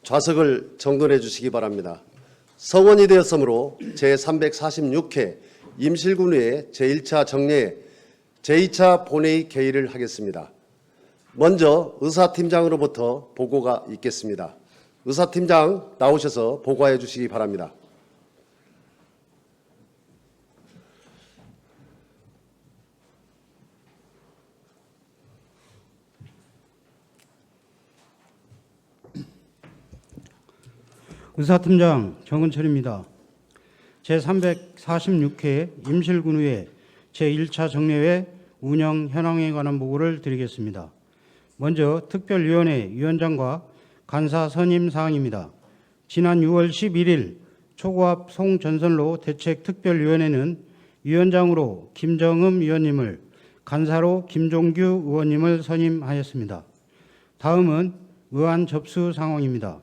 좌석을 정돈해 주시기 바랍니다. 성원이 되었으므로 제346회 임실군의회 제1차 정례 제2차 본회의 개의를 하겠습니다. 먼저 의사팀장으로부터 보고가 있겠습니다. 의사팀장 나오셔서 보고해 주시기 바랍니다. 의사팀장 정은철입니다. 제346회 임실군의회 제1차 정례회 운영 현황에 관한 보고를 드리겠습니다. 먼저 특별위원회 위원장과 간사 선임 사항입니다. 지난 6월 11일 초고압 송전선로 대책특별위원회는 위원장으로 김정흠 위원님을, 간사로 김종규 의원님을 선임하였습니다. 다음은 의안 접수 상황입니다.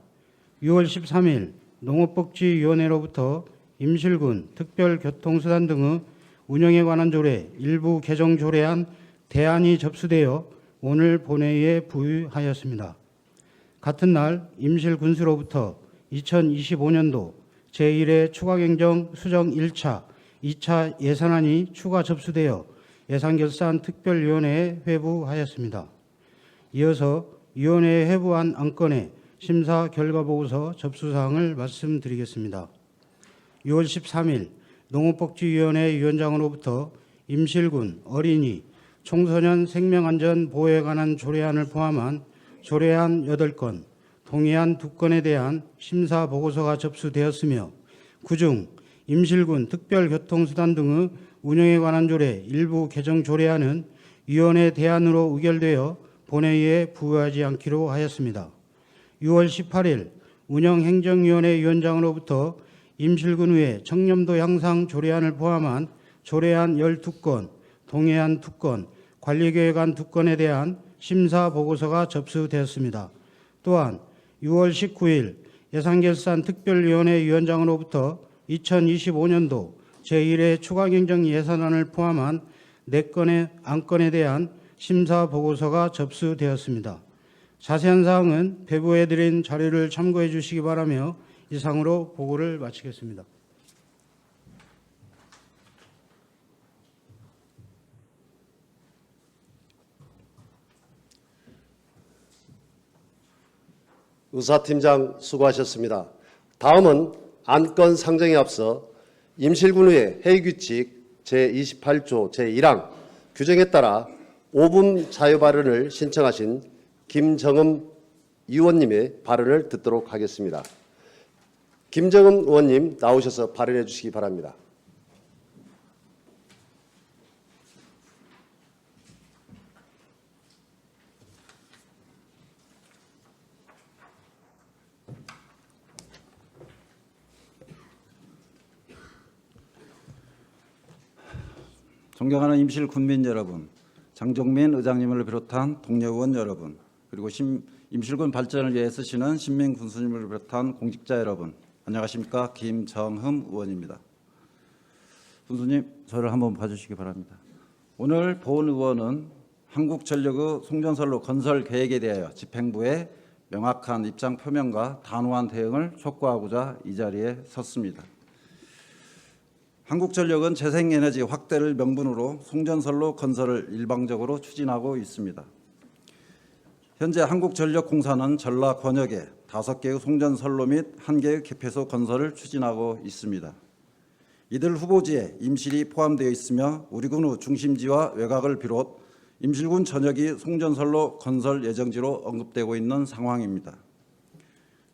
6월 13일 농업복지위원회로부터 임실군 특별교통수단 등의 운영에 관한 조례 일부 개정 조례안 대안이 접수되어 오늘 본회의에 부의하였습니다. 같은 날 임실군수로부터 2025년도 제1회 추가경정 수정 1차, 2차 예산안이 추가 접수되어 예산결산 특별위원회에 회부하였습니다. 이어서 위원회에 회부한 안건의 심사 결과보고서 접수사항을 말씀드리겠습니다. 6월 13일 농업복지위원회 위원장으로부터 임실군 어린이, 청소년 생명안전 보호에 관한 조례안을 포함한 조례안 8건, 동의안 2건에 대한 심사 보고서가 접수되었으며 그중 임실군 특별교통수단 등의 운영에 관한 조례 일부 개정 조례안은 위원회 대안으로 의결되어 본회의에 부의하지 않기로 하였습니다. 6월 18일 운영행정위원회 위원장으로부터 임실군의회 청렴도 향상 조례안을 포함한 조례안 12건, 동의안 2건, 관리계획안 2건에 대한 심사 보고서가 접수되었습니다. 또한 6월 19일 예산결산 특별위원회 위원장으로부터 2025년도 제1회 추가경정 예산안을 포함한 4건의 안건에 대한 심사 보고서가 접수되었습니다. 자세한 사항은 배부해드린 자료를 참고해 주시기 바라며 이상으로 보고를 마치겠습니다. 의사팀장 수고하셨습니다. 다음은 안건 상정에 앞서 임실군의회 회의규칙 제28조 제1항 규정에 따라 5분 자유 발언을 신청하신 김정흠 의원님의 발언을 듣도록 하겠습니다. 김정흠 의원님 나오셔서 발언해 주시기 바랍니다. 존경하는 임실 군민 여러분, 장종민 의장님을 비롯한 동료 의원 여러분, 그리고 임실군 발전을 위해 쓰시는 신민 군수님을 비롯한 공직자 여러분, 안녕하십니까? 김정흠 의원입니다. 군수님, 저를 한번 봐주시기 바랍니다. 오늘 본 의원은 한국전력의 송전선로 건설 계획에 대하여 집행부의 명확한 입장 표명과 단호한 대응을 촉구하고자 이 자리에 섰습니다. 한국전력은 재생에너지 확대를 명분으로 송전선로 건설을 일방적으로 추진하고 있습니다. 현재 한국전력공사는 전라 권역에 5개의 송전선로 및 1개의 개폐소 건설을 추진하고 있습니다. 이들 후보지에 임실이 포함되어 있으며 우리군의 중심지와 외곽을 비롯 임실군 전역이 송전선로 건설 예정지로 언급되고 있는 상황입니다.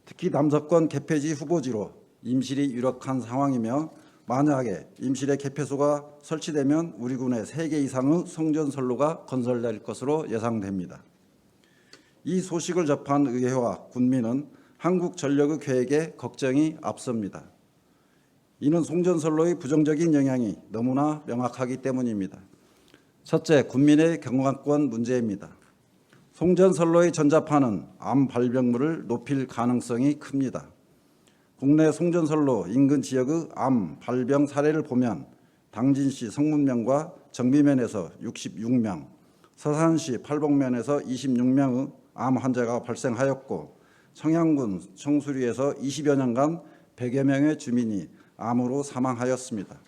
특히 남서권 개폐지 후보지로 임실이 유력한 상황이며 만약에 임실의 개폐소가 설치되면 우리군에 3개 이상의 송전선로가 건설될 것으로 예상됩니다. 이 소식을 접한 의회와 군민은 한국전력의 계획에 걱정이 앞섭니다. 이는 송전선로의 부정적인 영향이 너무나 명확하기 때문입니다. 첫째, 군민의 경영권 문제입니다. 송전선로의 전자파는 암 발병률을 높일 가능성이 큽니다. 국내 송전선로 인근 지역의 암 발병 사례를 보면 당진시 성문면과 정비면에서 66명, 서산시 팔복면에서 26명의 암 환자가 발생하였고 청양군 청수리에서 20여 년간 100여 명의 주민이 암으로 사망하였습니다.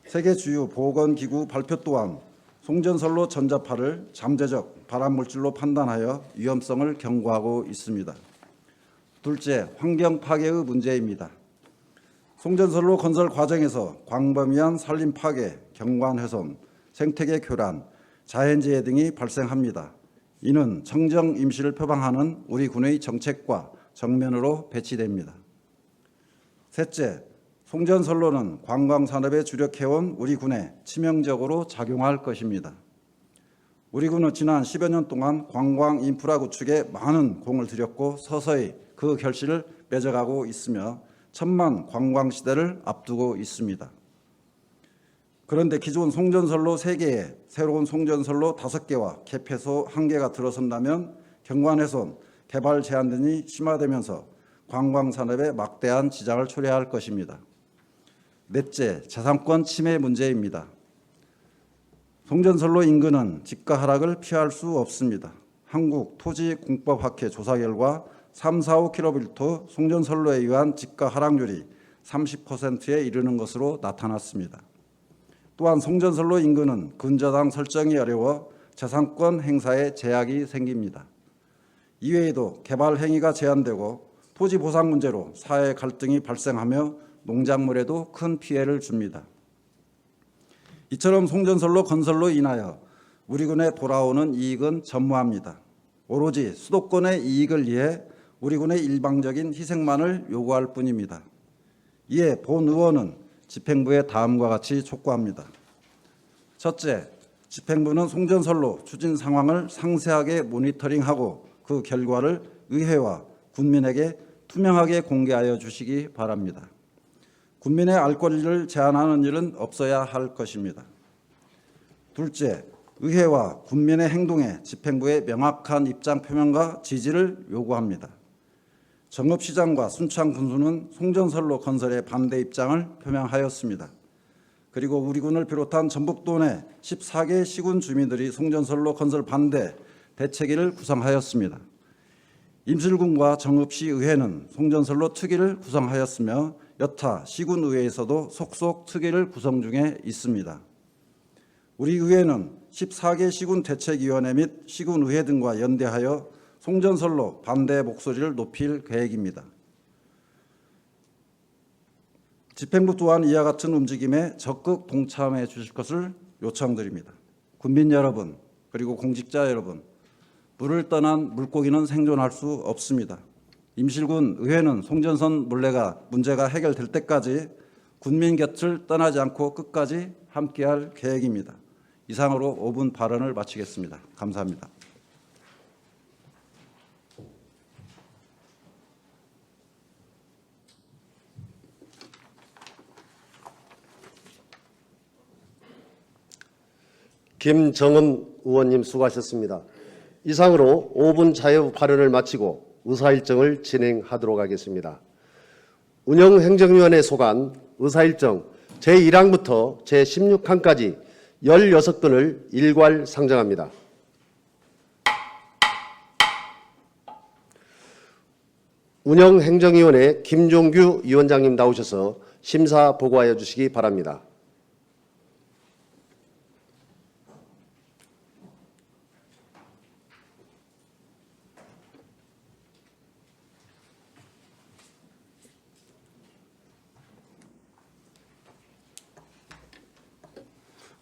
세계 주요 보건기구 발표 또한 송전선로 전자파를 잠재적 발암물질로 판단하여 위험성을 경고하고 있습니다. 둘째, 환경 파괴의 문제입니다. 송전선로 건설 과정에서 광범위한 산림 파괴, 경관 훼손, 생태계 교란, 자연재해 등이 발생합니다. 이는 청정 임시를 표방하는 우리 군의 정책과 정면으로 배치됩니다. 셋째, 송전선로는 관광산업에 주력해온 우리 군에 치명적으로 작용할 것입니다. 우리 군은 지난 10여 년 동안 관광 인프라 구축에 많은 공을 들였고 서서히 그 결실을 맺어가고 있으며 천만 관광 시대를 앞두고 있습니다. 그런데 기존 송전선로 3개에 새로운 송전선로 5개와 개폐소 1개가 들어선다면 경관훼손, 개발 제한 등이 심화되면서 관광산업에 막대한 지장을 초래할 것입니다. 넷째, 자산권 침해 문제입니다. 송전선로 인근은 집가 하락을 피할 수 없습니다. 한국토지공법학회 조사 결과 345km 송전선로에 의한 집가 하락률이 30%에 이르는 것으로 나타났습니다. 또한 송전선로 인근은 근저당 설정이 어려워 자산권 행사에 제약이 생깁니다. 이외에도 개발 행위가 제한되고 토지 보상 문제로 사회 갈등이 발생하며 농작물에도 큰 피해를 줍니다. 이처럼 송전선로 건설로 인하여 우리 군에 돌아오는 이익은 전무합니다. 오로지 수도권의 이익을 위해 우리 군의 일방적인 희생만을 요구할 뿐입니다. 이에 본 의원은 집행부에 다음과 같이 촉구합니다. 첫째, 집행부는 송전선로 추진 상황을 상세하게 모니터링하고 그 결과를 의회와 군민에게 투명하게 공개하여 주시기 바랍니다. 군민의 알 권리를 제한하는 일은 없어야 할 것입니다. 둘째, 의회와 군민의 행동에 집행부의 명확한 입장 표명과 지지를 요구합니다. 정읍시장과 순창군수는 송전선로 건설에 반대 입장을 표명하였습니다. 그리고 우리 군을 비롯한 전북도 내 14개 시군 주민들이 송전선로 건설 반대 대책위를 구성하였습니다. 임실군과 정읍시 의회는 송전선로 특위를 구성하였으며 여타 시군 의회에서도 속속 특위를 구성 중에 있습니다. 우리 의회는 14개 시군 대책위원회 및 시군 의회 등과 연대하여 송전선로 반대 목소리를 높일 계획입니다. 집행부 또한 이와 같은 움직임에 적극 동참해 주실 것을 요청드립니다. 군민 여러분, 그리고 공직자 여러분, 물을 떠난 물고기는 생존할 수 없습니다. 임실군 의회는 송전선 문제가 해결될 때까지 군민 곁을 떠나지 않고 끝까지 함께할 계획입니다. 이상으로 5분 발언을 마치겠습니다. 감사합니다. 김정은 의원님 수고하셨습니다. 이상으로 5분 자유 발언을 마치고 의사일정을 진행하도록 하겠습니다. 운영행정위원회 소관 의사일정 제1항부터 제16항까지 16건을 일괄 상정합니다. 운영행정위원회 김종규 위원장님 나오셔서 심사 보고하여 주시기 바랍니다.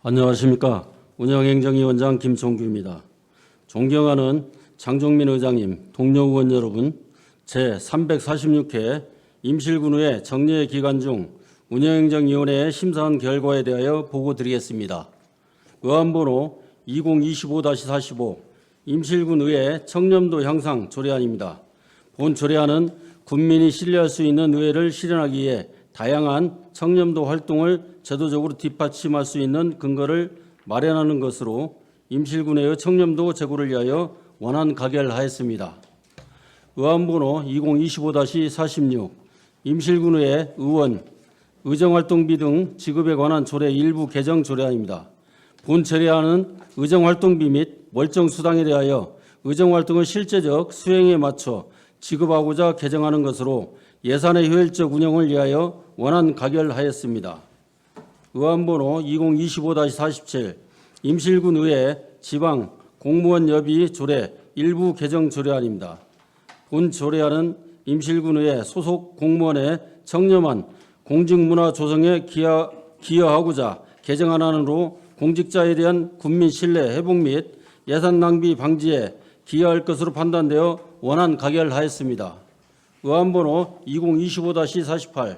안녕하십니까. 운영행정위원장 김종규입니다. 존경하는 장종민 의장님, 동료 의원 여러분, 제346회 임실군의회 정례 기간 중 운영행정위원회에 심사한 결과에 대하여 보고드리겠습니다. 의안번호 2025-45 임실군의회 청렴도 향상 조례안입니다. 본 조례안은 군민이 신뢰할 수 있는 의회를 실현하기 위해 다양한 청렴도 활동을 제도적으로 뒷받침할 수 있는 근거를 마련하는 것으로 임실군의 청렴도 제고를 위하여 원안 가결하였습니다. 의안번호 2025-46 임실군의 의원, 의정활동비 등 지급에 관한 조례 일부 개정 조례안입니다. 본 조례안은 의정활동비 및 월정수당에 대하여 의정활동의 실제적 수행에 맞춰 지급하고자 개정하는 것으로 예산의 효율적 운영을 위하여 원안 가결하였습니다. 의안번호 2025-47 임실군 의회 지방 공무원 여비 조례 일부 개정 조례안입니다. 본 조례안은 임실군 의회 소속 공무원의 청렴한 공직문화 조성에 기여하고자 개정안으로 공직자에 대한 국민 신뢰 회복 및 예산 낭비 방지에 기여할 것으로 판단되어 원안 가결하였습니다. 의안번호 2025-48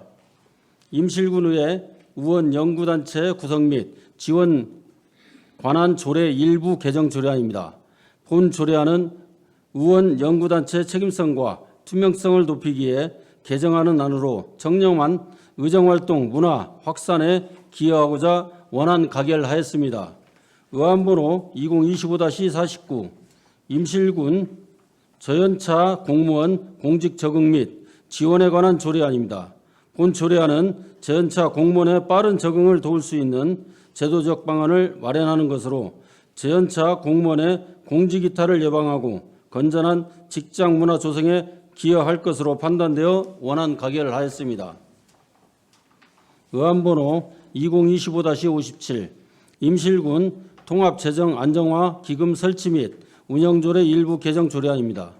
임실군 의회 의원 연구단체 구성 및 지원 관한 조례 일부 개정 조례안입니다. 본 조례안은 의원 연구단체 책임성과 투명성을 높이기에 개정하는 안으로 청렴한 의정활동 문화 확산에 기여하고자 원안 가결하였습니다. 의안번호 2025-49 임실군 저연차 공무원 공직 적응 및 지원에 관한 조례안입니다. 본 조례안은 저연차 공무원의 빠른 적응을 도울 수 있는 제도적 방안을 마련하는 것으로 저연차 공무원의 공직 이탈을 예방하고 건전한 직장 문화 조성에 기여할 것으로 판단되어 원안 가결하였습니다. 의안번호 2025-57 임실군 통합재정 안정화 기금 설치 및 운영조례 일부 개정 조례안입니다.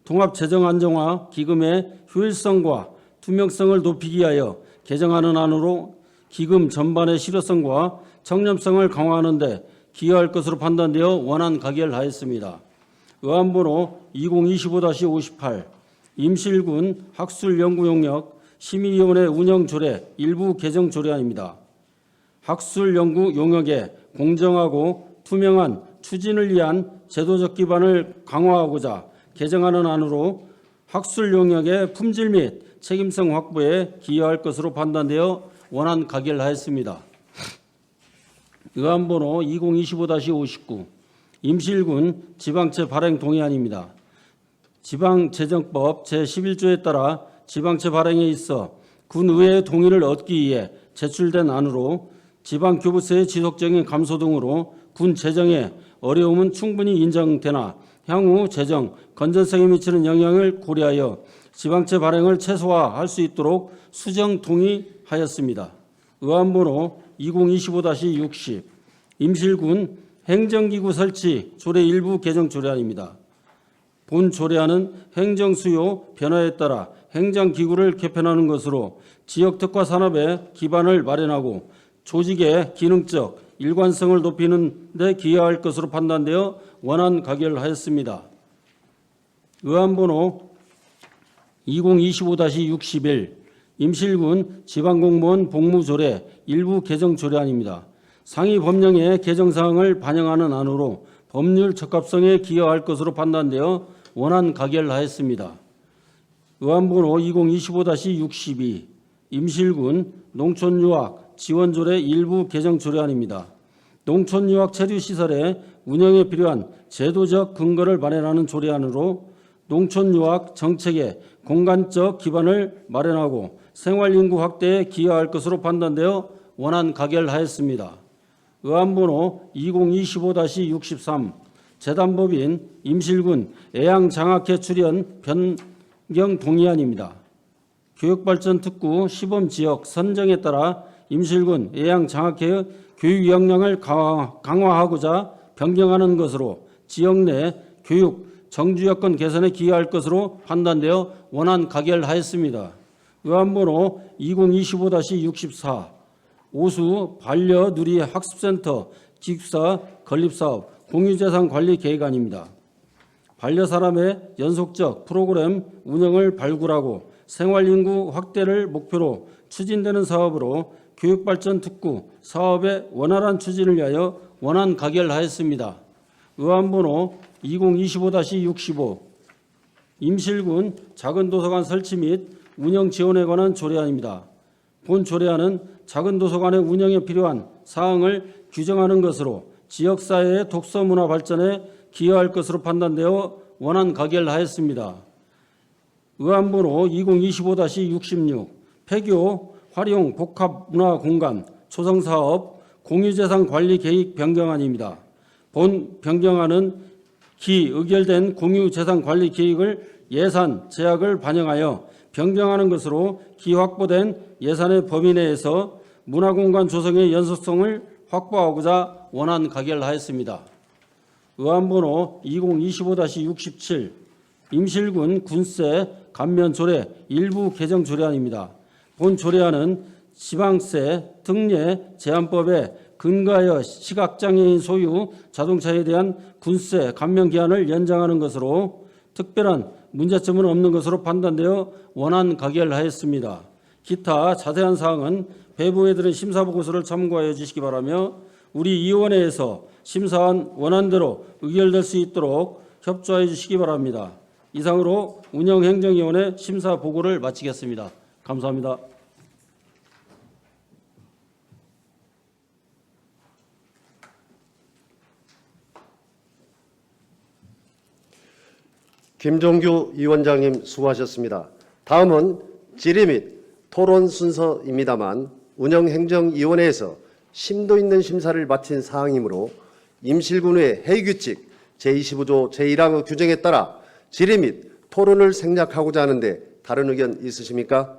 통합재정 안정화 기금의 효율성과 투명성을 높이기 위하여 개정하는 안으로 기금 전반의 실효성과 청렴성을 강화하는 데 기여할 것으로 판단되어 원안 가결하였습니다. 의안번호 2025-58 임실군 학술연구용역 심의위원회 운영조례 일부 개정 조례안입니다. 학술연구 용역의 공정하고 투명한 추진을 위한 제도적 기반을 강화하고자 개정하는 안으로 학술 용역의 품질 및 책임성 확보에 기여할 것으로 판단되어 원안 가결하였습니다. 의안번호 2025-59 임실군 지방채 발행 동의안입니다. 지방재정법 제11조에 따라 지방채 발행에 있어 군의회의 동의를 얻기 위해 제출된 안으로 지방교부세의 지속적인 감소 등으로 군 재정에 어려움은 충분히 인정되나 향후 재정 건전성에 미치는 영향을 고려하여 지방채 발행을 최소화할 수 있도록 수정 동의하였습니다. 의안번호 2025-60 임실군 행정기구 설치 조례 일부 개정 조례안입니다. 본 조례안은 행정수요 변화에 따라 행정기구를 개편하는 것으로 지역특화 산업의 기반을 마련하고 조직의 기능적 일관성을 높이는 데 기여할 것으로 판단되어 원안 가결하였습니다. 의안번호 2025-61 임실군 지방공무원 복무조례 일부 개정 조례안입니다. 상위 법령의 개정사항을 반영하는 안으로 법률 적합성에 기여할 것으로 판단되어 원안 가결하였습니다. 의안번호 2025-62 임실군 농촌유학 지원조례 일부 개정 조례안입니다. 농촌유학 체류시설의 운영에 필요한 제도적 근거를 마련하는 조례안으로 농촌유학 정책의 공간적 기반을 마련하고 생활인구 확대에 기여할 것으로 판단되어 원안 가결하였습니다. 의안번호 2025-63 재단법인 임실군 애양장학회 출연 변경 동의안입니다. 교육발전특구 시범지역 선정에 따라 임실군 애양장학회의 교육 역량을 강화하고자 변경하는 것으로 지역 내 교육 정주여건 개선에 기여할 것으로 판단되어 원안 가결하였습니다. 의안번호 2025-64 오수 반려누리 학습센터 기숙사 건립사업 공유재산 관리 계획안입니다. 반려사람의 연속적 프로그램 운영을 발굴하고 생활인구 확대를 목표로 추진되는 사업으로 교육발전특구 사업의 원활한 추진을 위하여 원안 가결하였습니다. 의안번호 2025-65 임실군 작은도서관 설치 및 운영 지원에 관한 조례안입니다. 본 조례안은 작은도서관의 운영에 필요한 사항을 규정하는 것으로 지역사회의 독서문화 발전에 기여할 것으로 판단되어 원안 가결하였습니다. 의안번호 2025-66 폐교 활용 복합문화공간 조성사업 공유재산 관리 계획 변경안입니다. 본 변경안은 기의결된 공유재산 관리 계획을 예산 제약을 반영하여 변경하는 것으로 기확보된 예산의 범위 내에서 문화공간 조성의 연속성을 확보하고자 원안 가결하였습니다. 의안번호 2025-67 임실군 군세 감면 조례 일부 개정 조례안입니다. 본 조례안은 지방세 특례 제한법에 근거하여 시각장애인 소유 자동차에 대한 군세 감면 기한을 연장하는 것으로 특별한 문제점은 없는 것으로 판단되어 원안 가결하였습니다. 기타 자세한 사항은 배부에 들은 심사보고서를 참고하여 주시기 바라며 우리 위원회에서 심사한 원안대로 의결될 수 있도록 협조하여 주시기 바랍니다. 이상으로 운영행정위원회 심사보고를 마치겠습니다. 감사합니다. 김종규 위원장님 수고하셨습니다. 다음은 질의 및 토론 순서입니다만 운영행정위원회에서 심도 있는 심사를 마친 사항이므로 임실군의 회의규칙 제25조 제1항의 규정에 따라 질의 및 토론을 생략하고자 하는데 다른 의견 있으십니까?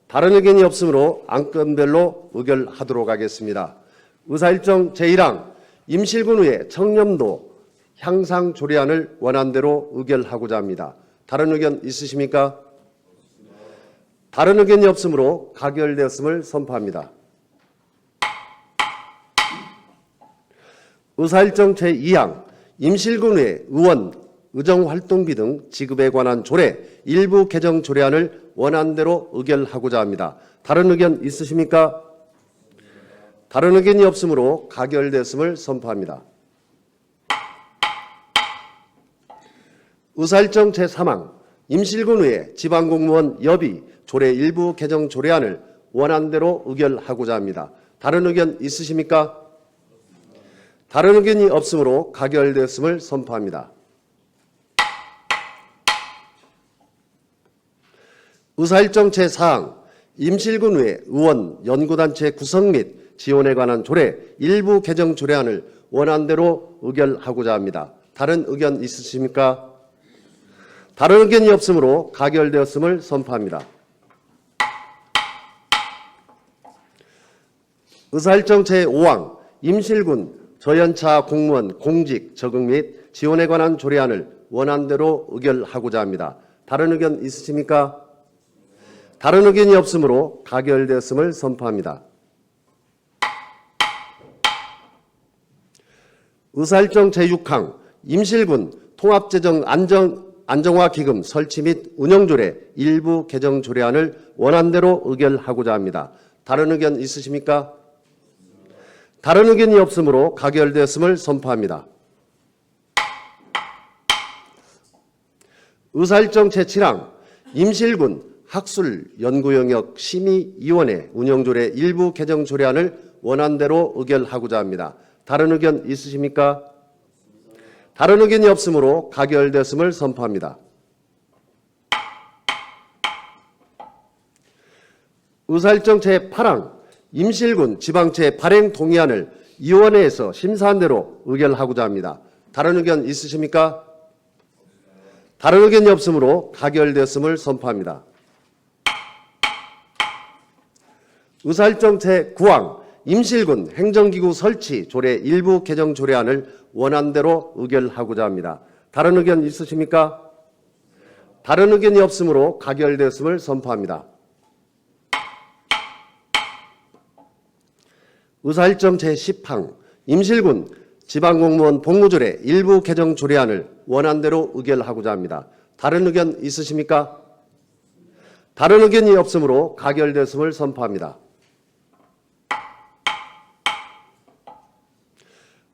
다른 의견이 없으므로 안건별로 의결하도록 하겠습니다. 의사일정 제1항 임실군의 청렴도 향상 조례안을 원안대로 의결하고자 합니다. 다른 의견 있으십니까? 다른 의견이 없으므로 가결되었음을 선포합니다. 의사일정 제2항 임실군의 의원 의정활동비 등 지급에 관한 조례 일부 개정 조례안을 원안대로 의결하고자 합니다. 다른 의견 있으십니까? 다른 의견이 없으므로 가결되었음을 선포합니다. 의사일정 제3항 임실군의 지방공무원 여비 조례 일부 개정 조례안을 원안대로 의결하고자 합니다. 다른 의견 있으십니까? 다른 의견이 없으므로 가결되었음을 선포합니다. 의사일정 제4항 임실군의 의원 연구단체 구성 및 지원에 관한 조례 일부 개정 조례안을 원안대로 의결하고자 합니다. 다른 의견 있으십니까? 다른 의견이 없으므로 가결되었음을 선포합니다. 의사일정 제5항 임실군 저연차 공무원 공직 적응 및 지원에 관한 조례안을 원안대로 의결하고자 합니다. 다른 의견 있으십니까? 다른 의견이 없으므로 가결되었음을 선포합니다. 의사일정 제6항 임실군 통합재정 안정화기금 설치 및 운영조례 일부 개정 조례안을 원안대로 의결하고자 합니다. 다른 의견 있으십니까? 다른 의견이 없으므로 가결되었음을 선포합니다. 의사일정 제7항 임실군 학술연구영역 심의위원회 운영조례 일부 개정 조례안을 원안대로 의결하고자 합니다. 다른 의견 있으십니까? 다른 의견이 없으므로 가결되었음을 선포합니다. 의사일정 제8항 임실군 지방채 발행 동의안을 위원회에서 심사한 대로 의결하고자 합니다. 다른 의견 있으십니까? 다른 의견이 없으므로 가결되었음을 선포합니다. 의사일정 제9항 임실군 행정기구 설치 조례 일부 개정 조례안을 원안대로 의결하고자 합니다. 다른 의견 있으십니까? 다른 의견이 없으므로 가결되었음을 선포합니다. 의사일정 제10항 임실군 지방공무원 복무조례 일부 개정 조례안을 원안대로 의결하고자 합니다. 다른 의견 있으십니까? 다른 의견이 없으므로 가결되었음을 선포합니다.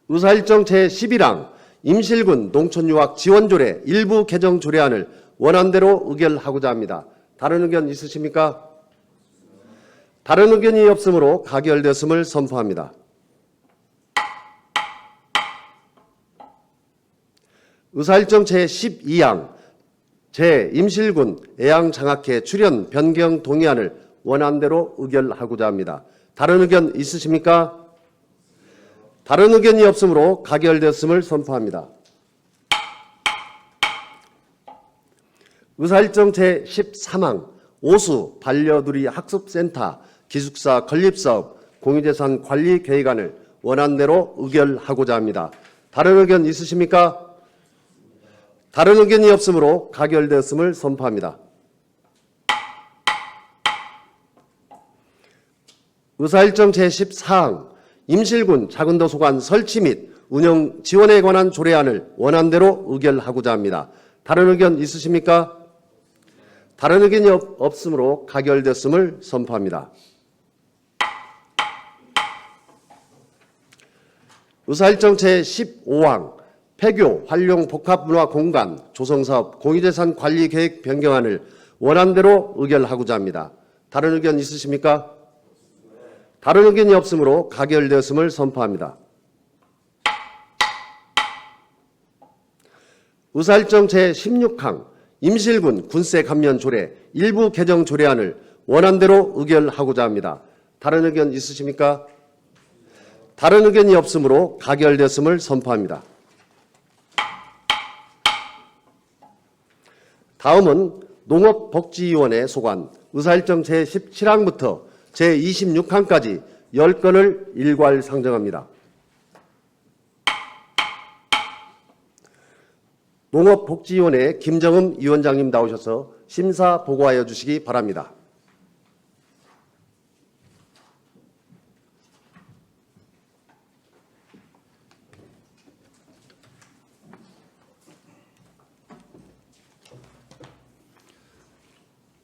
의사일정 제11항 임실군 농촌유학 지원조례 일부 개정 조례안을 원안대로 의결하고자 합니다. 다른 의견 있으십니까? 다른 의견이 없으므로 가결되었음을 선포합니다. 의사일정 제12항 제 임실군 애양장학회 출연 변경 동의안을 원안대로 의결하고자 합니다. 다른 의견 있으십니까? 다른 의견이 없으므로 가결되었음을 선포합니다. 의사일정 제13항 오수 반려두리 학습센터 기숙사 건립사업 공유재산 관리 계획안을 원안대로 의결하고자 합니다. 다른 의견 있으십니까? 다른 의견이 없으므로 가결되었음을 선포합니다. 의사일정 제14항 임실군 작은도서관 설치 및 운영 지원에 관한 조례안을 원안대로 의결하고자 합니다. 다른 의견 있으십니까? 다른 의견이 없으므로 가결됐음을 선포합니다. 의사일정 제15항 폐교 활용 복합문화공간 조성사업 공유재산 관리계획 변경안을 원안대로 의결하고자 합니다. 다른 의견 있으십니까? 다른 의견이 없으므로 가결되었음을 선포합니다. 의사일정 제16항 임실군 군세 감면 조례 일부 개정 조례안을 원안대로 의결하고자 합니다. 다른 의견 있으십니까? 다른 의견이 없으므로 가결됐음을 선포합니다. 다음은 농업복지위원회 소관 의사일정 제17항부터 제26항까지 10건을 일괄 상정합니다. 농업복지위원회 김정음 위원장님 나오셔서 심사 보고하여 주시기 바랍니다.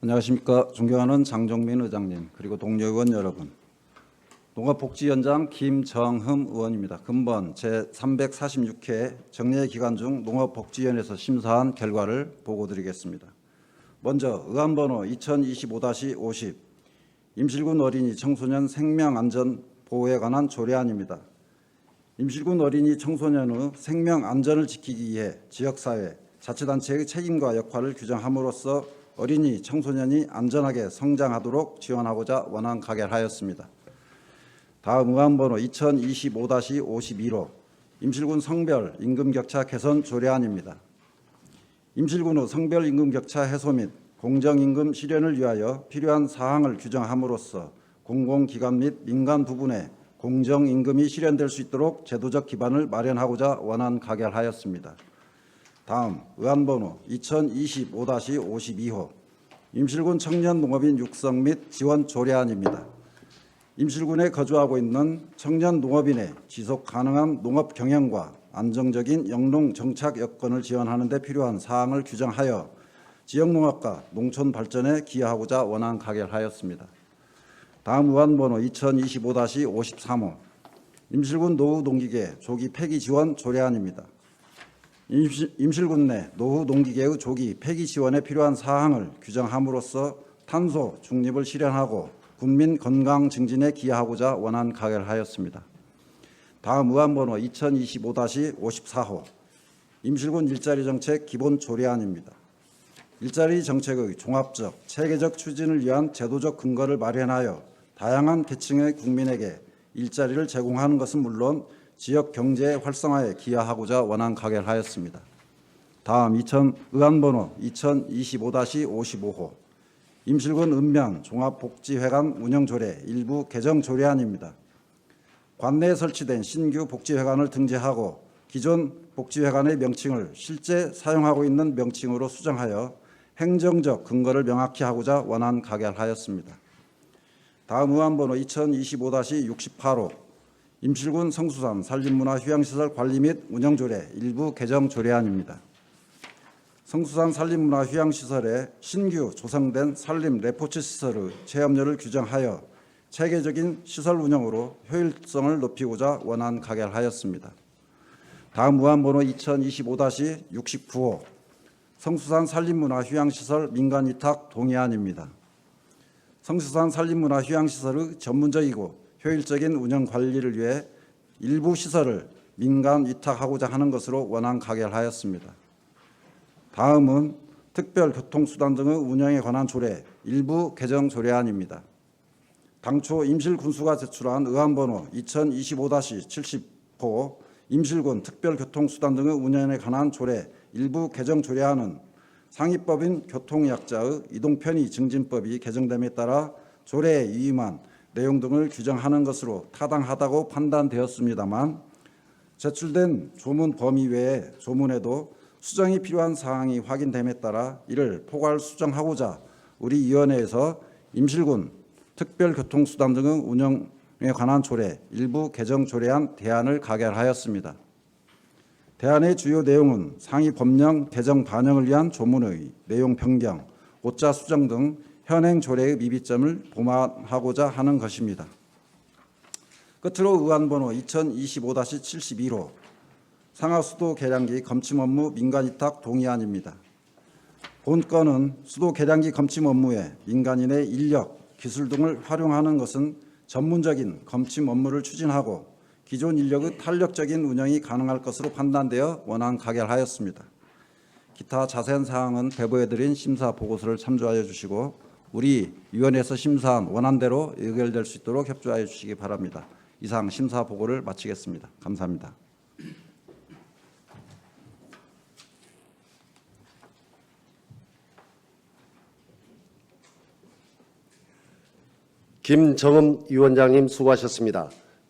안녕하십니까. 존경하는 장종민 의장님 그리고 동료 의원 여러분. 농업복지위원장 김정흠 의원입니다. 근본 제346회 정례 기간 중 농업복지위원회에서 심사한 결과를 보고드리겠습니다. 먼저 의안번호 2025-50 임실군 어린이 청소년 생명안전 보호에 관한 조례안입니다. 임실군 어린이 청소년의 생명안전을 지키기 위해 지역사회, 자치단체의 책임과 역할을 규정함으로써 어린이 청소년이 안전하게 성장하도록 지원하고자 원안 가결하였습니다. 다음 의안번호 2025-52로 임실군 성별 임금격차 개선 조례안입니다. 임실군의 성별 임금격차 해소 및 공정임금 실현을 위하여 필요한 사항을 규정함으로써 공공기관 및 민간 부분에 공정임금이 실현될 수 있도록 제도적 기반을 마련하고자 원안 가결하였습니다. 다음 의안번호 2025-52호 임실군 청년 농업인 육성 및 지원 조례안입니다. 임실군에 거주하고 있는 청년 농업인의 지속 가능한 농업 경영과 안정적인 영농 정착 여건을 지원하는 데 필요한 사항을 규정하여 지역농업과 농촌 발전에 기여하고자 원안 가결하였습니다. 다음 의안번호 2025-53호 임실군 노후 농기계 조기 폐기 지원 조례안입니다. 임실군 내 노후 농기계의 조기 폐기 지원에 필요한 사항을 규정함으로써 탄소 중립을 실현하고 국민 건강 증진에 기여하고자 원안 가결하였습니다. 다음 의안번호 2025-54호 임실군 일자리 정책 기본 조례안입니다. 일자리 정책의 종합적, 체계적 추진을 위한 제도적 근거를 마련하여 다양한 계층의 국민에게 일자리를 제공하는 것은 물론 지역 경제 활성화에 기여하고자 원안 가결하였습니다. 다음 의안번호 2025-55호 임실군 읍면 종합복지회관 운영조례 일부 개정 조례안입니다. 관내에 설치된 신규 복지회관을 등재하고 기존 복지회관의 명칭을 실제 사용하고 있는 명칭으로 수정하여 행정적 근거를 명확히 하고자 원안 가결하였습니다. 다음 의안번호 2025-68호 임실군 성수산 산림문화 휴양시설 관리 및 운영조례 일부 개정 조례안입니다. 성수산 산림문화 휴양시설에 신규 조성된 산림 레포츠 시설의 체험료를 규정하여 체계적인 시설 운영으로 효율성을 높이고자 원안 가결하였습니다. 다음 의안번호 2025-69호 성수산 산림문화 휴양시설 민간위탁 동의안입니다. 성수산 산림문화 휴양시설의 전문적이고 효율적인 운영 관리를 위해 일부 시설을 민간 위탁하고자 하는 것으로 원안 가결하였습니다. 다음은 특별교통수단 등의 운영에 관한 조례 일부 개정 조례안입니다. 당초 임실군수가 제출한 의안번호 2025-70호 임실군 특별교통수단 등의 운영에 관한 조례 일부 개정 조례안은 상위법인 교통약자의 이동편의 증진법이 개정됨에 따라 조례에 위임한 내용 등을 규정하는 것으로 타당하다고 판단되었습니다만 제출된 조문 범위 외에 조문에도 수정이 필요한 사항이 확인됨에 따라 이를 포괄 수정하고자 우리 위원회에서 임실군 특별교통수단 등의 운영에 관한 조례 일부 개정 조례안 대안을 가결하였습니다. 대안의 주요 내용은 상위 법령 개정 반영을 위한 조문의 내용 변경, 오자 수정 등 현행 조례의 미비점을 보완하고자 하는 것입니다. 끝으로 의안번호 2025-72호 상하수도 계량기 검침 업무 민간위탁 동의안입니다. 본 건은 수도 계량기 검침 업무에 민간인의 인력, 기술 등을 활용하는 것은 전문적인 검침 업무를 추진하고 기존 인력의 탄력적인 운영이 가능할 것으로 판단되어 원안 가결하였습니다. 기타 자세한 사항은 배부해드린 심사 보고서를 참조하여 주시고 우리 위원회에서 심사한 원안대로 의결될 수 있도록 협조하여 주시기 바랍니다. 이상 심사 보고를 마치겠습니다. 감사합니다. 김정음 위원장님 수고하셨습니다.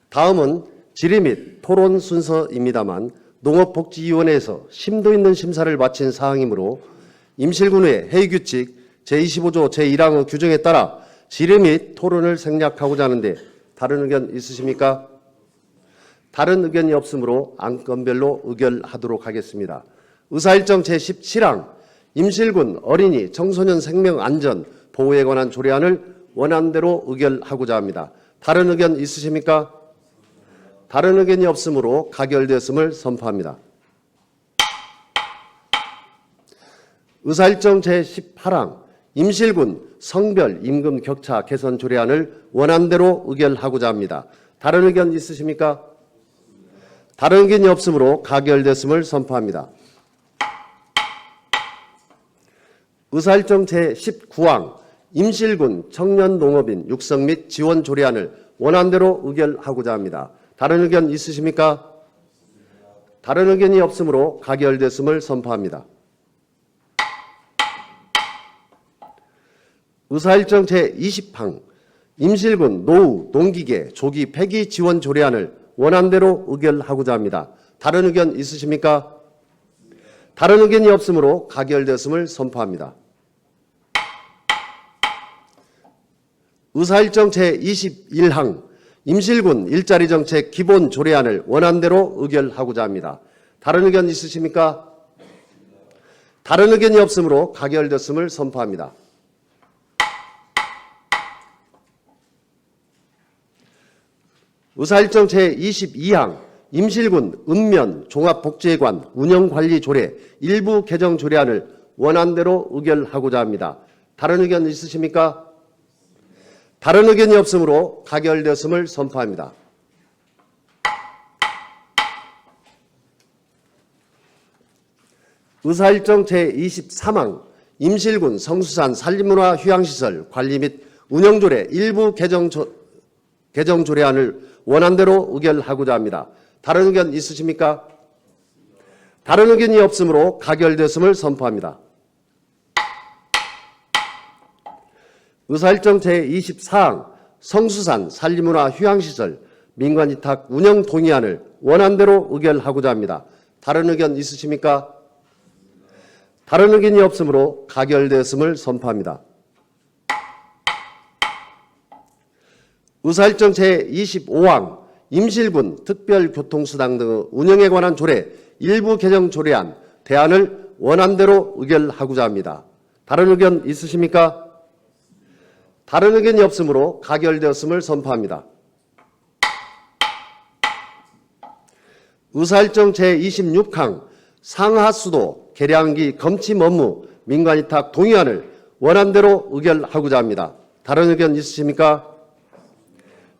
다음은 질의 및 토론 순서입니다만 농업복지위원회에서 심도 있는 심사를 마친 사항이므로 임실군의 회의규칙 제25조 제1항의 규정에 따라 질의 및 토론을 생략하고자 하는데 다른 의견 있으십니까? 다른 의견이 없으므로 안건별로 의결하도록 하겠습니다. 의사일정 제17항 임실군 어린이 청소년 생명 안전 보호에 관한 조례안을 원안대로 의결하고자 합니다. 다른 의견 있으십니까? 다른 의견이 없으므로 가결되었음을 선포합니다. 의사일정 제18항 임실군 성별 임금 격차 개선 조례안을 원안대로 의결하고자 합니다. 다른 의견 있으십니까? 다른 의견이 없으므로 가결되었음을 선포합니다. 의사일정 제19항 임실군 청년농업인 육성 및 지원 조례안을 원안대로 의결하고자 합니다. 다른 의견 있으십니까? 다른 의견이 없으므로 가결됐음을 선포합니다. 의사일정 제20항 임실군 노후, 농기계, 조기 폐기 지원 조례안을 원안대로 의결하고자 합니다. 다른 의견 있으십니까? 다른 의견이 없으므로 가결됐음을 선포합니다. 의사일정 제21항 임실군 일자리 정책 기본 조례안을 원안대로 의결하고자 합니다. 다른 의견 있으십니까? 다른 의견이 없으므로 가결됐음을 선포합니다. 의사일정 제22항 임실군 읍면 종합복지회관 운영관리 조례 일부 개정 조례안을 원안대로 의결하고자 합니다. 다른 의견 있으십니까? 다른 의견이 없으므로 가결되었음을 선포합니다. 의사일정 제23항 임실군 성수산 산림문화 휴양시설 관리 및 운영조례 일부 개정 조례안을 원안대로 의결하고자 합니다. 다른 의견 있으십니까? 다른 의견이 없으므로 가결되었음을 선포합니다. 의사일정 제24항 성수산 산림문화 휴양시설 민간위탁 운영 동의안을 원안대로 의결하고자 합니다. 다른 의견 있으십니까? 다른 의견이 없으므로 가결되었음을 선포합니다. 의사일정 제25항 임실군 특별교통수당 등의 운영에 관한 조례 일부 개정 조례안 대안을 원안대로 의결하고자 합니다. 다른 의견 있으십니까? 다른 의견이 없으므로 가결되었음을 선포합니다. 의사일정 제26항 상하수도 계량기 검침 업무 민간위탁 동의안을 원안대로 의결하고자 합니다. 다른 의견 있으십니까?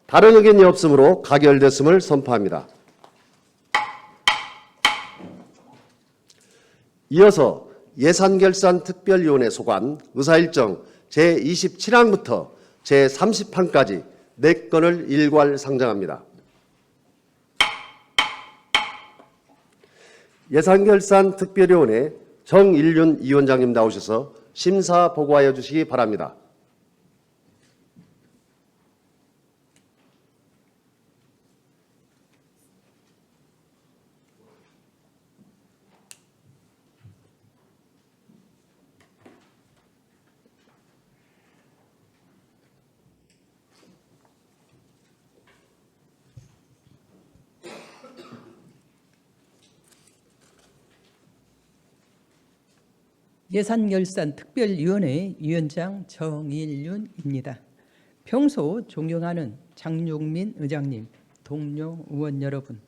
다른 의견이 없으므로 가결됐음을 선포합니다. 이어서 예산결산특별위원회 소관 의사일정 제27항부터 제30항까지 4건을 일괄 상정합니다. 예산결산특별위원회 정일륜 위원장님 나오셔서 심사 보고하여 주시기 바랍니다. 예산결산특별위원회 위원장 정일륜입니다. 평소 존경하는 장종민 의장님, 동료 의원 여러분,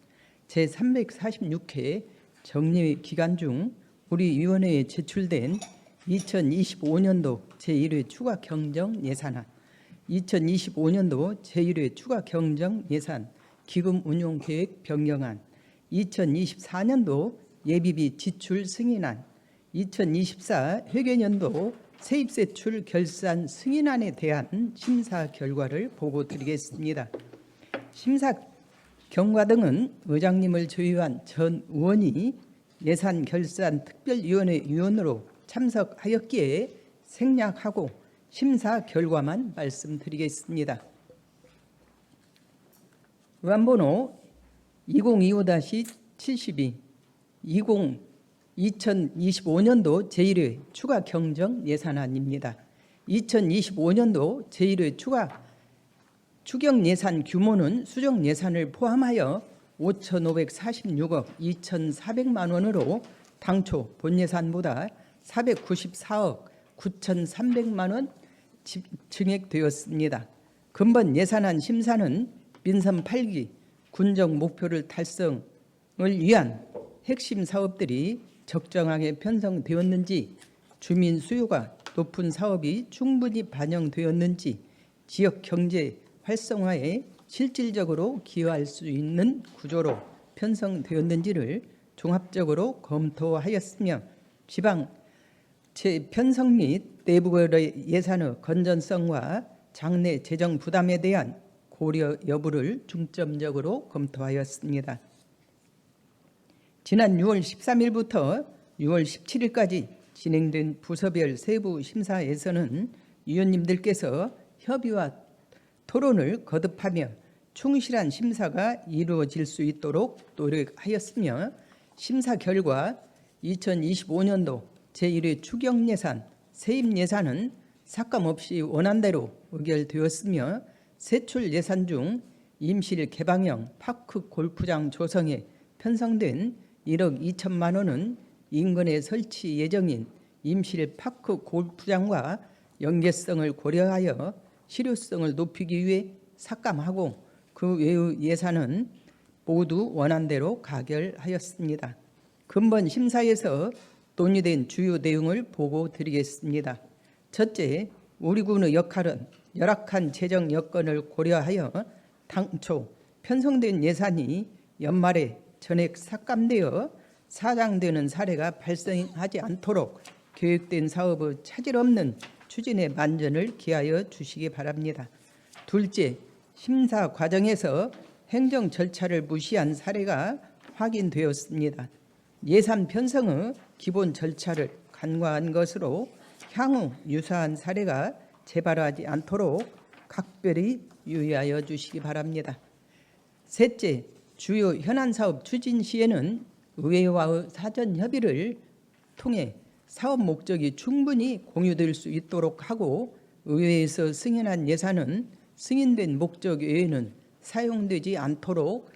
제346회 정례 기간 중 우리 위원회에 제출된 2025년도 제1회 추가 경정 예산안, 2025년도 제1회 추가 경정 예산 기금 운용 계획 변경안, 2024년도 예비비 지출 승인안, 2024 회계연도 세입세출 결산 승인안에 대한 심사 결과를 보고드리겠습니다. 심사 경과 등은 의장님을 제외한 전 의원이 예산결산특별위원회 위원으로 참석하였기에 생략하고 심사 결과만 말씀드리겠습니다. 의안번호 2025-72 2025년도 제1회 추가 경정 예산안입니다. 2025년도 제1회 추경 예산 규모는 수정 예산을 포함하여 5,546억 2,400만 원으로 당초 본 예산보다 494억 9,300만 원 증액되었습니다. 근본 예산안 심사는 민선 8기 군정 목표를 달성을 위한 핵심 사업들이 적정하게 편성되었는지, 주민 수요가 높은 사업이 충분히 반영되었는지, 지역 경제 활성화에 실질적으로 기여할 수 있는 구조로 편성되었는지를 종합적으로 검토하였으며, 지방 재편성 및 내부의 예산의 건전성과 장래 재정 부담에 대한 고려 여부를 중점적으로 검토하였습니다. 지난 6월 13일부터 6월 17일까지 진행된 부서별 세부 심사에서는 위원님들께서 협의와 토론을 거듭하며 충실한 심사가 이루어질 수 있도록 노력하였으며, 심사 결과 2025년도 제1회 추경 예산, 세입 예산은 삭감 없이 원안대로 의결되었으며, 세출 예산 중 임실 개방형 파크 골프장 조성에 편성된 1억 2천만 원은 인근에 설치 예정인 임실 파크 골프장과 연계성을 고려하여 실효성을 높이기 위해 삭감하고, 그 외의 예산은 모두 원안대로 가결하였습니다. 근본 심사에서 논의된 주요 내용을 보고 드리겠습니다. 첫째, 우리 군의 역할은 열악한 재정 여건을 고려하여 당초 편성된 예산이 연말에 전액 삭감되어 사장되는 사례가 발생하지 않도록 계획된 사업의 차질 없는 추진에 만전을 기하여 주시기 바랍니다. 둘째, 심사 과정에서 행정 절차를 무시한 사례가 확인되었습니다. 예산 편성의 기본 절차를 간과한 것으로 향후 유사한 사례가 재발하지 않도록 각별히 유의하여 주시기 바랍니다. 셋째, 주요 현안 사업 추진 시에는 의회와의 사전 협의를 통해 사업 목적이 충분히 공유될 수 있도록 하고, 의회에서 승인한 예산은 승인된 목적 외에는 사용되지 않도록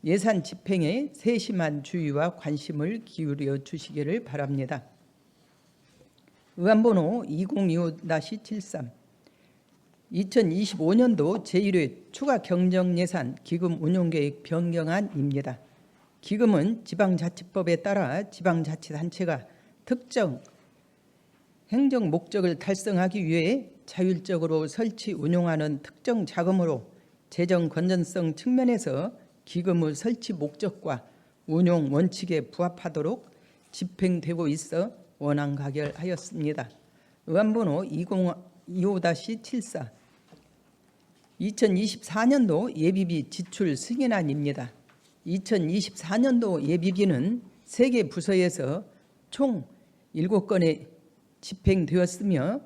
예산 집행에 세심한 주의와 관심을 기울여 주시기를 바랍니다. 의안번호 2025-73 2025년도 제1회 추가 경정 예산 기금 운용계획 변경안입니다. 기금은 지방자치법에 따라 지방자치단체가 특정 행정 목적을 달성하기 위해 자율적으로 설치 운용하는 특정 자금으로 재정 건전성 측면에서 기금의 설치 목적과 운용 원칙에 부합하도록 집행되고 있어 원안 가결하였습니다. 의안번호 2025-74 2024년도 예비비 지출 승인안입니다. 2024년도 예비비는 3개 부서에서 총 7건에 집행되었으며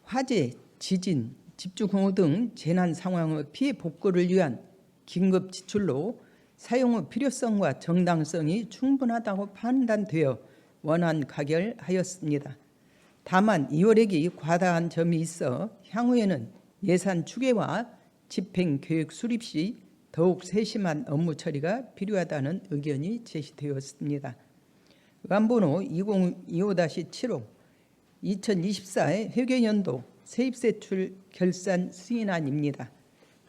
화재, 지진, 집중호우 등 재난 상황의 피해 복구를 위한 긴급 지출로 사용 의 필요성과 정당성이 충분하다고 판단되어 원안 가결하였습니다. 다만 이월액이 과다한 점이 있어 향후에는 예산 추계와 집행 계획 수립 시 더욱 세심한 업무 처리가 필요하다는 의견이 제시되었습니다. 의안번호 2025-75 2024 회계연도 세입세출 결산 승인안입니다.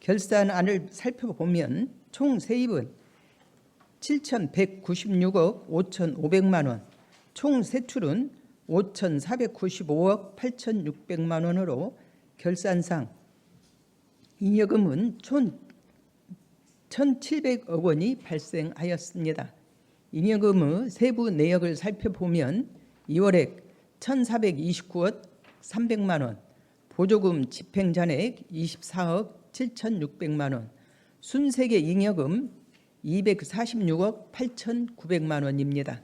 결산안을 살펴보면 총 세입은 7,196억 5,500만 원, 총 세출은 5,495억 8,600만 원으로 결산상 잉여금은 총 1,700억 원이 발생하였습니다. 잉여금의 세부 내역을 살펴보면 2월액 1,429억 300만 원, 보조금 집행잔액 24억 7,600만 원, 순세계 잉여금 246억 8,900만 원입니다.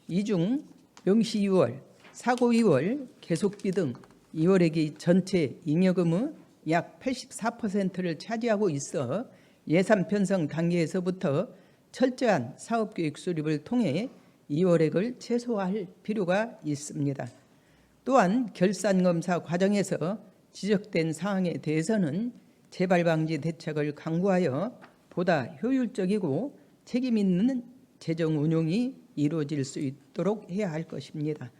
이 중 명시 2월, 사고 2월, 계속비 등 2월액이 전체 잉여금의 약 84%를 차지하고 있어 예산 편성 단계에서부터 철저한 사업계획 수립을 통해 2월액을 최소화할 필요가 있습니다. 또한 결산검사 과정에서 지적된 사항에 대해서는 재발방지 대책을 강구하여 보다 효율적이고 책임 있는 재정 운용이 이루어질 수 있도록 해야 할 것입니다.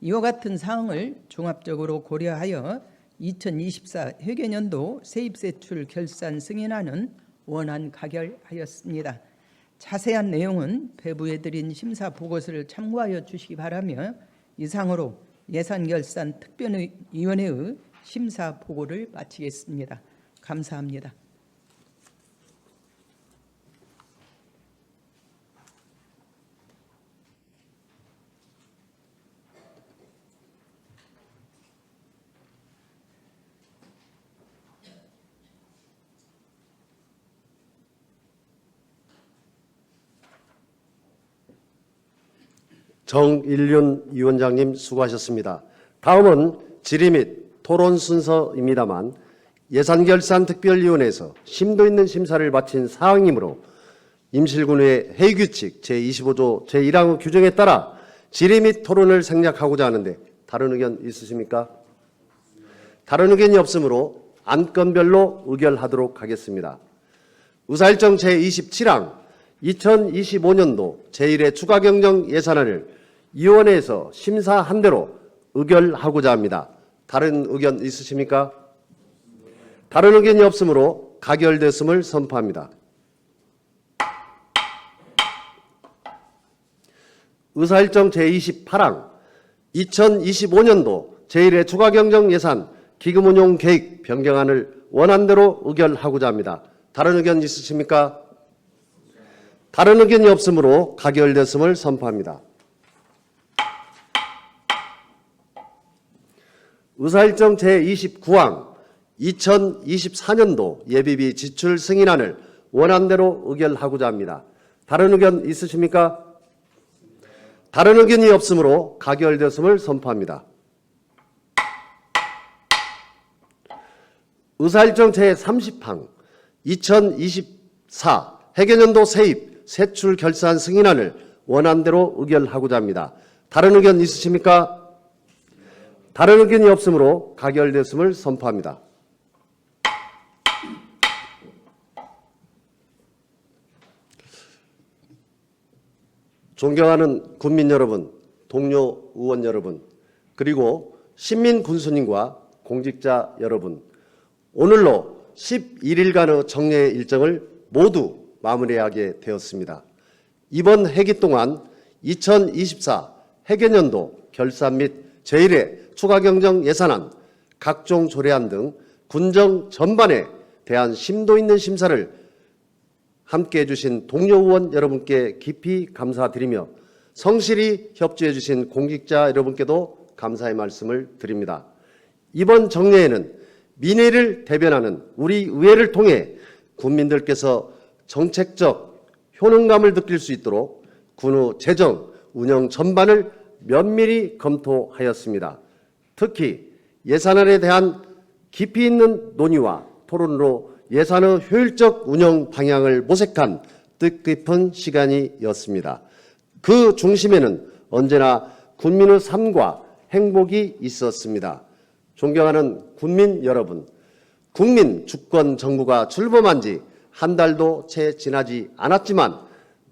이와 같은 사항을 종합적으로 고려하여 2024 회계연도 세입세출 결산 승인안은 원안 가결하였습니다. 자세한 내용은 배부해드린 심사 보고서를 참고하여 주시기 바라며 이상으로 예산결산특별위원회의 심사 보고를 마치겠습니다. 감사합니다. 정일륜 위원장님 수고하셨습니다. 다음은 질의 및 토론 순서입니다만 예산결산특별위원회에서 심도 있는 심사를 마친 사항이므로 임실군의 회의규칙 제25조 제1항의 규정에 따라 질의 및 토론을 생략하고자 하는데 다른 의견 있으십니까? 다른 의견이 없으므로 안건별로 의결하도록 하겠습니다. 의사일정 제27항 2025년도 제1회 추가경정 예산안을 위원회에서 심사한 대로 의결하고자 합니다. 다른 의견 있으십니까? 다른 의견이 없으므로 가결됐음을 선포합니다. 의사일정 제28항 2025년도 제1회 추가경정 예산 기금운용 계획 변경안을 원안대로 의결하고자 합니다. 다른 의견 있으십니까? 다른 의견이 없으므로 가결됐음을 선포합니다. 의사일정 제29항 2024년도 예비비 지출 승인안을 원안대로 의결하고자 합니다. 다른 의견 있으십니까? 다른 의견이 없으므로 가결됐음을 선포합니다. 의사일정 제30항 2024 회계연도 세입 세출 결산 승인안을 원안대로 의결하고자 합니다. 다른 의견 있으십니까? 다른 의견이 없으므로 가결됐음을 선포합니다. 존경하는 국민 여러분, 동료 의원 여러분, 그리고 시민 군수님과 공직자 여러분, 오늘로 11일간의 정례 일정을 모두 마무리하게 되었습니다. 이번 회기 동안 2024 회계연도 결산 및 제1회 추가경정 예산안, 각종 조례안 등 군정 전반에 대한 심도 있는 심사를 함께해 주신 동료 의원 여러분께 깊이 감사드리며 성실히 협조해 주신 공직자 여러분께도 감사의 말씀을 드립니다. 이번 정례에는 민의를 대변하는 우리 의회를 통해 국민들께서 정책적 효능감을 느낄 수 있도록 군의 재정 운영 전반을 면밀히 검토하였습니다. 특히 예산안에 대한 깊이 있는 논의와 토론으로 예산의 효율적 운영 방향을 모색한 뜻깊은 시간이었습니다. 그 중심에는 언제나 군민의 삶과 행복이 있었습니다. 존경하는 군민 여러분, 국민 주권 정부가 출범한 지 한 달도 채 지나지 않았지만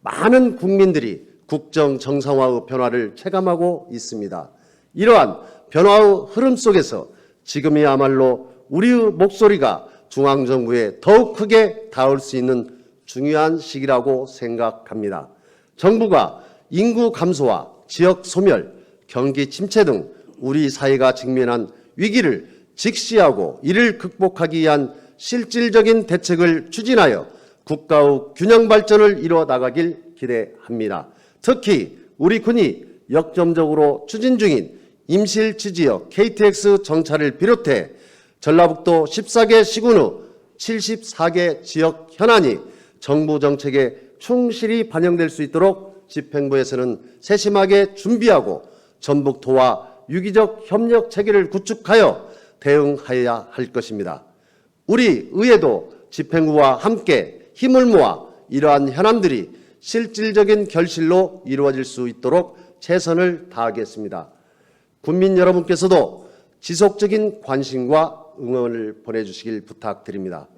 많은 국민들이 국정 정상화의 변화를 체감하고 있습니다. 이러한 변화의 흐름 속에서 지금이야말로 우리의 목소리가 중앙정부에 더욱 크게 닿을 수 있는 중요한 시기라고 생각합니다. 정부가 인구 감소와 지역 소멸, 경기 침체 등 우리 사회가 직면한 위기를 직시하고 이를 극복하기 위한 실질적인 대책을 추진하여 국가의 균형 발전을 이뤄 나가길 기대합니다. 특히 우리 군이 역점적으로 추진 중인 임실지지역 KTX 정차를 비롯해 전라북도 14개 시군의 74개 지역 현안이 정부 정책에 충실히 반영될 수 있도록 집행부에서는 세심하게 준비하고 전북도와 유기적 협력 체계를 구축하여 대응하여야 할 것입니다. 우리 의회도 집행부와 함께 힘을 모아 이러한 현안들이 실질적인 결실로 이루어질 수 있도록 최선을 다하겠습니다. 국민 여러분께서도 지속적인 관심과 응원을 보내주시길 부탁드립니다.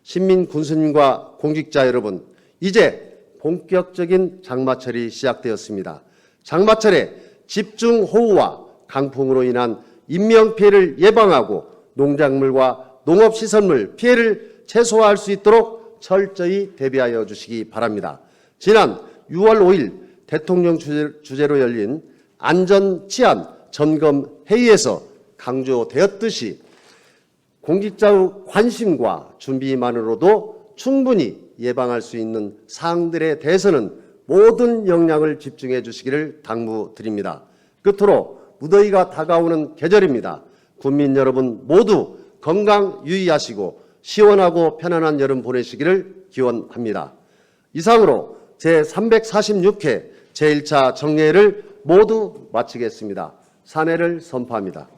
신민 군수님과 공직자 여러분, 이제 본격적인 장마철이 시작되었습니다. 장마철에 집중호우와 강풍으로 인한 인명피해를 예방하고 농작물과 농업시설물 피해를 최소화할 수 있도록 철저히 대비하여 주시기 바랍니다. 지난 6월 5일 대통령 주재로 열린 안전치안 점검 회의에서 강조되었듯이 공직자의 관심과 준비만으로도 충분히 예방할 수 있는 사항들에 대해서는 모든 역량을 집중해 주시기를 당부드립니다. 끝으로 무더위가 다가오는 계절입니다. 국민 여러분 모두 건강 유의하시고 시원하고 편안한 여름 보내시기를 기원합니다. 이상으로 제346회 제1차 정례회를 모두 마치겠습니다. 산회를 선포합니다.